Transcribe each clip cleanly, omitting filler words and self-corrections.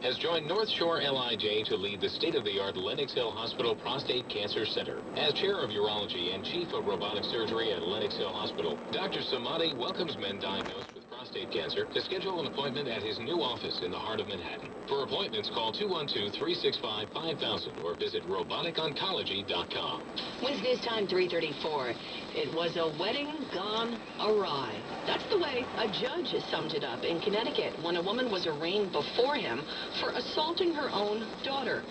has joined North Shore LIJ to lead the state-of-the-art Lenox Hill Hospital Prostate Cancer Center. As chair of urology and chief of robotic surgery at Lenox Hill Hospital, Dr. Samadi welcomes men diagnosed with prostate cancer to schedule an appointment at his new office in the heart of Manhattan. For appointments, call 212-365-5000 or visit roboticoncology.com. Wednesday's time, 3:34. It was a wedding gone awry. That's the way a judge summed it up in Connecticut when a woman was arraigned before him for assaulting her own daughter,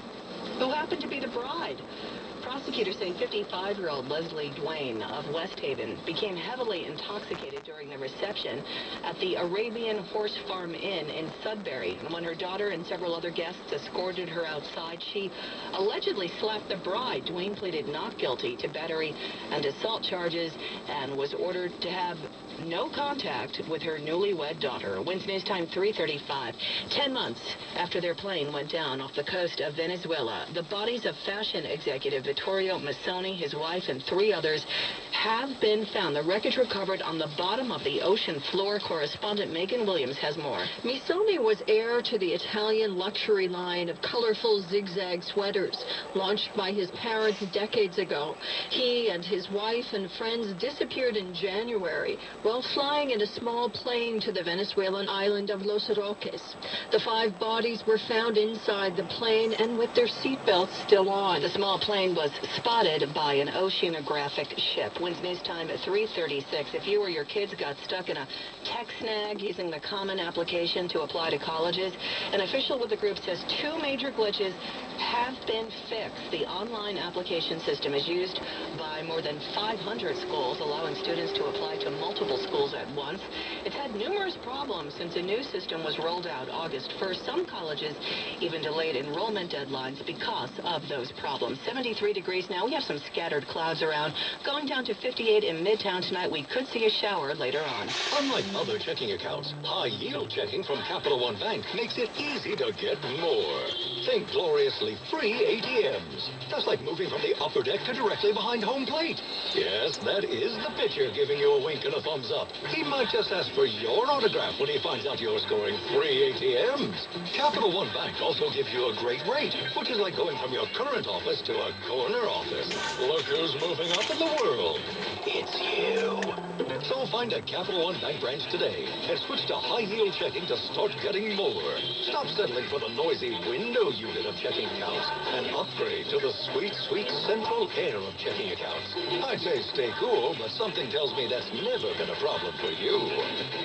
who happened to be the bride. Prosecutors say 55-year-old Leslie Duane of West Haven became heavily intoxicated during the reception at the Arabian Horse Farm Inn in Sudbury. And when her daughter and several other guests escorted her outside, she allegedly slapped the bride. Duane pleaded not guilty to battery and assault charges and was ordered to have no contact with her newlywed daughter. Wednesday's time, 3:35. 10 months after their plane went down off the coast of Venezuela, the bodies of fashion executive Vittorio Missoni, his wife, and 3 others have been found. The wreckage recovered on the bottom of the ocean floor. Correspondent Megan Williams has more. Missoni was heir to the Italian luxury line of colorful zigzag sweaters launched by his parents decades ago. He and his wife and friends disappeared in January while flying in a small plane to the Venezuelan island of Los Roques. The 5 bodies were found inside the plane and with their seatbelts still on. The small plane was spotted by an oceanographic ship. Wednesday's time at 3:36. If you or your kids got stuck in a tech snag using the Common application to apply to colleges, an official with the group says 2 major glitches have been fixed. The online application system is used by more than 500 schools, allowing students to apply to multiple schools at once. It's had numerous problems since a new system was rolled out August 1st. Some colleges even delayed enrollment deadlines because of those problems. 73 degrees now. We have some scattered clouds around. Going down to 58 in Midtown tonight. We could see a shower later on. Unlike other checking accounts, high-yield checking from Capital One Bank makes it easy to get more. Think gloriously free ATMs. Just like moving from the upper deck to directly behind home plate. Yes, that is the pitcher giving you a wink and a thumbs up. He might just ask for your autograph when he finds out you're scoring free ATMs. Capital One Bank also gives you a great rate, which is like going from your current office to a corner office. Look who's moving up in the world. It's you. So find a Capital One Bank branch today and switch to high-yield checking to start getting more. Stop settling for the noisy window unit of checking accounts and upgrade to the sweet, sweet central air of checking accounts. I'd say stay cool, but something tells me that's never been a problem for you.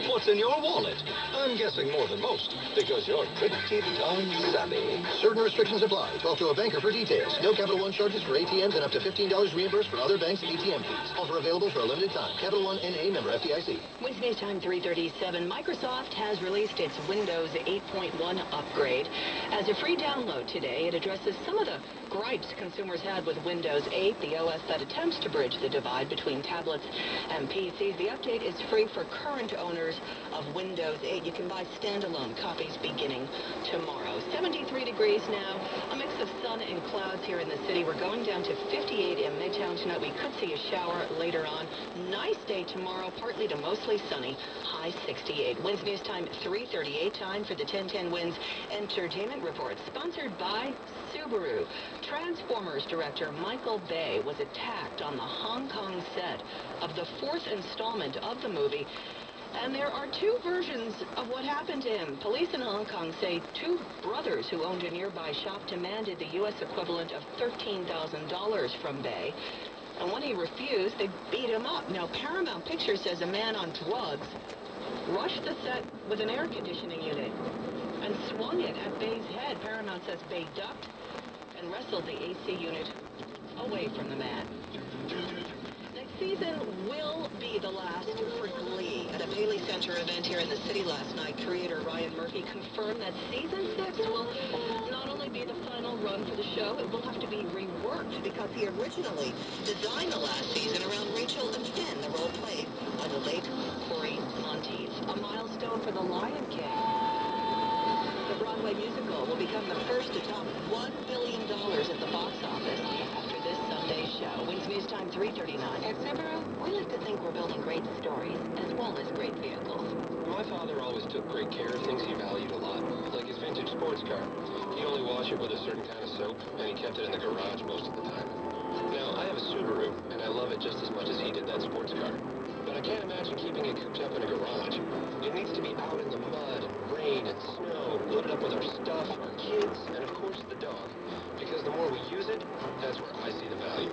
What's in your wallet? I'm guessing more than most, because you're pretty darn savvy. Certain restrictions apply. Talk to a banker for details. No Capital One charges for ATMs and up to $15 reimbursed for other banks' ATM fees. Offer available for a limited time. Capital One N.A. member FDIC. Wednesday's time, 3:37. Microsoft has released its Windows 8.1 upgrade. As a free download today, it addresses some of the gripes consumers had with Windows 8, the OS that attempts to bridge the divide between tablets and PCs. The update is free for current owners of Windows 8. You can buy standalone copies beginning tomorrow. 73 degrees now. A mix of sun and clouds here in the city. We're going down to 58 in Midtown tonight. We could see a shower later on. Nice day tomorrow, partly to mostly sunny. High 68. Wednesday's time, 3:38. Time for the 1010 Wins Entertainment Report, sponsored by Subaru. Transformers director Michael Bay was attacked on the Hong Kong set of the 4th installment of the movie. And there are 2 versions of what happened to him. Police in Hong Kong say 2 brothers who owned a nearby shop demanded the U.S. equivalent of $13,000 from Bay. And when he refused, they beat him up. Now, Paramount Pictures says a man on drugs rushed the set with an air conditioning unit and swung it at Bay's head. Paramount says Bay ducked and wrestled the AC unit away from the man. Next season will be the last for Glee. At a Paley Center event here in the city last night, creator Ryan Murphy confirmed that season 6 will not only be the final run for the show, it will have to be reworked because he originally designed the last season around Rachel and Finn, the role played by the late Corey Monteith. A milestone for The Lion King. The Broadway musical will become the first to top $1 billion at the box office after this Sunday's show. Wednesday's time, 3:39. At Subaru, we like to think we're building great stories as well as great vehicles. My father always took great care of things he valued a lot, like his family. vintage sports car. He'd only wash it with a certain kind of soap, and he kept it in the garage most of the time. Now, I have a Subaru, and I love it just as much as he did that sports car. But I can't imagine keeping it cooped up in a garage. It needs to be out in the mud and rain and snow, loaded up with our stuff, our kids, and of course the dog. Because the more we use it, that's where I see the value.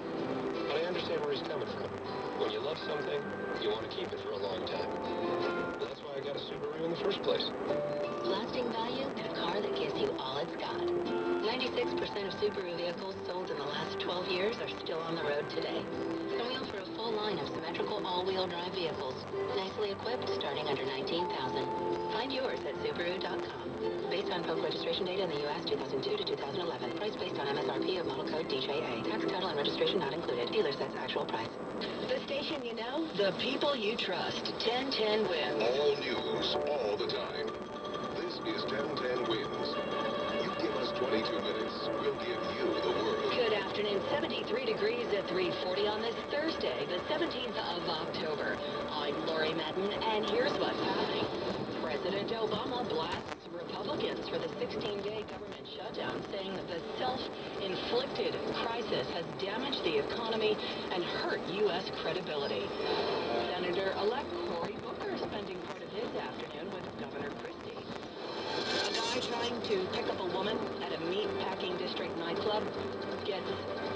But I understand where he's coming from. When you love something, you want to keep it for a long time. That's why I got a Subaru in the first place. Lasting value in a car that gives you all it's got. 96% of Subaru vehicles sold in the last 12 years are still on the road today. And we offer a full line of symmetrical all-wheel drive vehicles, nicely equipped starting under $19,000. Find yours at Subaru.com. Based on public registration data in the U.S. 2002 to 2011. Price based on MSRP of model code DJA. Tax, title, and registration not included. Dealer sets actual price. The station you know, the people you trust. 1010 wins. All news, all the time. This is 1010 wins. You give us 22 minutes, we'll give you the world. Good afternoon. 73 degrees at 3:40 on this Thursday, the 17th of October. I'm Lori Madden, and here's what's happening. President Obama blasts Republicans for the 16-day government shutdown, saying that the self-inflicted crisis has damaged the economy and hurt U.S. credibility. Senator-elect Cory Booker spending part of his afternoon with Governor Christie. A guy trying to pick up a woman at a meat-packing district nightclub gets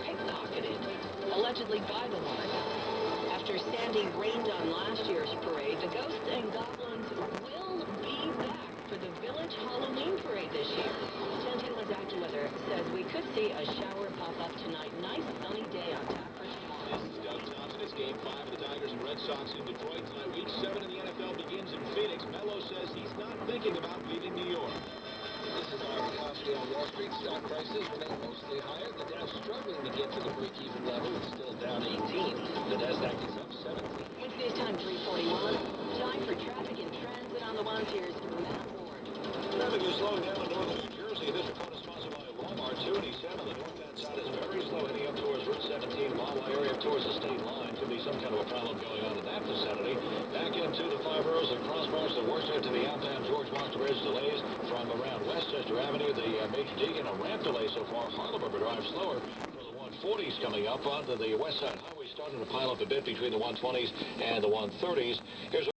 pickpocketed, allegedly by the woman. After Sandy rained on last year's parade, the ghosts and goblins will be back for the Village Halloween Parade this year. 1010 was AccuWeather says we could see a shower pop up tonight. Nice sunny day on tap for tomorrow. This is Doug Thompson. It's Game 5 of the Tigers and Red Sox in Detroit tonight. Week 7 in the NFL begins in Phoenix. Mello says he's not thinking about leaving New York. This is our velocity on Wall Street. Stock prices remain mostly higher. The Dow struggling to get to the break-even level. It's still down 18. The Nasdaq is up 17. Wednesday's time 3:41. Time for traffic and transit on the ones. Here's Matt Ward. Traffic is slowing down in northern New Jersey. This report is sponsored by Walmart. 287. The northbound side is very slow heading up towards Route 17. Wawa area up towards the state line. Could be some kind of a problem going on in that vicinity. Back into the 5 boroughs and crossbars. The worst hit to the outbound George Washington Bridge delays from around Westchester Avenue. The Major Deegan, a ramp delay so far. Harlem River Drive slower for the 140s coming up onto the west side highway, starting to pile up a bit between the 120s and the 130s. Here's